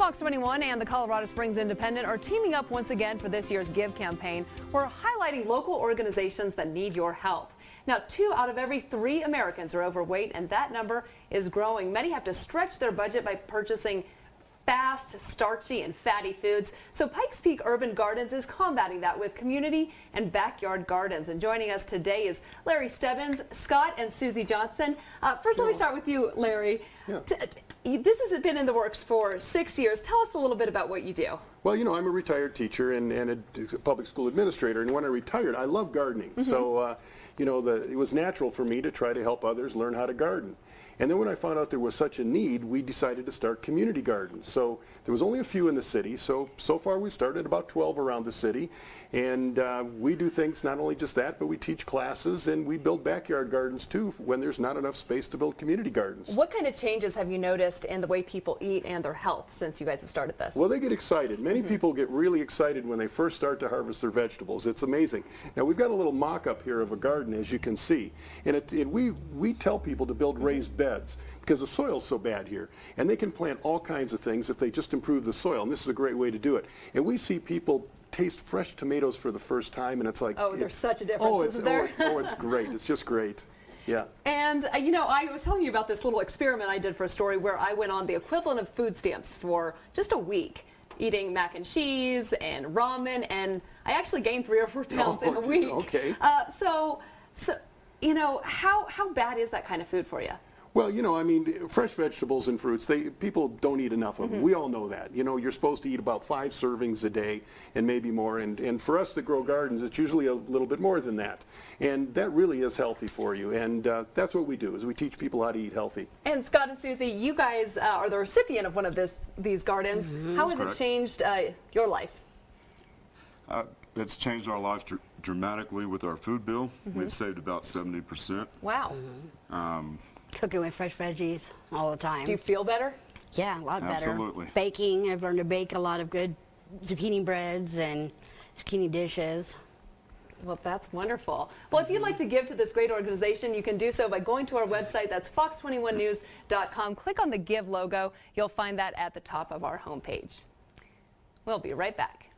FOX21 and the Colorado Springs Independent are teaming up once again for this year's Give campaign. We're highlighting local organizations that need your help. Now, 2 out of every 3 Americans are overweight, and that number is growing. Many have to stretch their budget by purchasing fast, starchy, and fatty foods. So Pikes Peak Urban Gardens is combating that with community and backyard gardens. And joining us today is Larry Stebbins, Scott, and Susie Johnson. First, let me start with you, Larry. Yeah. This has been in the works for 6 years. Tell us a little bit about what you do. Well, you know, I'm a retired teacher and a public school administrator, and when I retired, I love gardening. Mm-hmm. So, you know, it was natural for me to try to help others learn how to garden. And then when I found out there was such a need, we decided to start community gardens. So there was only a few in the city, so far we've started about 12 around the city. And we do things, not only just that, but we teach classes and we build backyard gardens too when there's not enough space to build community gardens. What kind of changes have you noticed in the way people eat and their health since you guys have started this? Well, they get excited. Many people get really excited when they first start to harvest their vegetables. It's amazing. Now, we've got a little mock-up here of a garden, as you can see. And we tell people to build raised beds because the soil's so bad here. And they can plant all kinds of things if they just improve the soil. And this is a great way to do it. And we see people taste fresh tomatoes for the first time, and it's like... Oh, there's such a difference, isn't there? It's great. It's just great. Yeah. And, you know, I was telling you about this little experiment I did for a story where I went on the equivalent of food stamps for just a week, eating mac and cheese and ramen, and I actually gained 3 or 4 pounds in a week. Okay. So, you know, how bad is that kind of food for you? Well, you know, I mean, fresh vegetables and fruits, people don't eat enough of them. We all know that. You know, you're supposed to eat about 5 servings a day and maybe more. And for us that grow gardens, it's usually a little bit more than that. And that really is healthy for you. And that's what we do, is we teach people how to eat healthy. And Scott and Susie, you guys are the recipient of one of these gardens. How has it changed your life? It's changed our lives dramatically with our food bill. We've saved about 70%. Wow. Cooking with fresh veggies all the time. Do you feel better? Yeah, a lot better. Absolutely. Baking, I've learned to bake a lot of good zucchini breads and zucchini dishes. Well, that's wonderful. Well, if you'd like to give to this great organization, you can do so by going to our website. That's fox21news.com. Click on the Give logo. You'll find that at the top of our homepage. We'll be right back.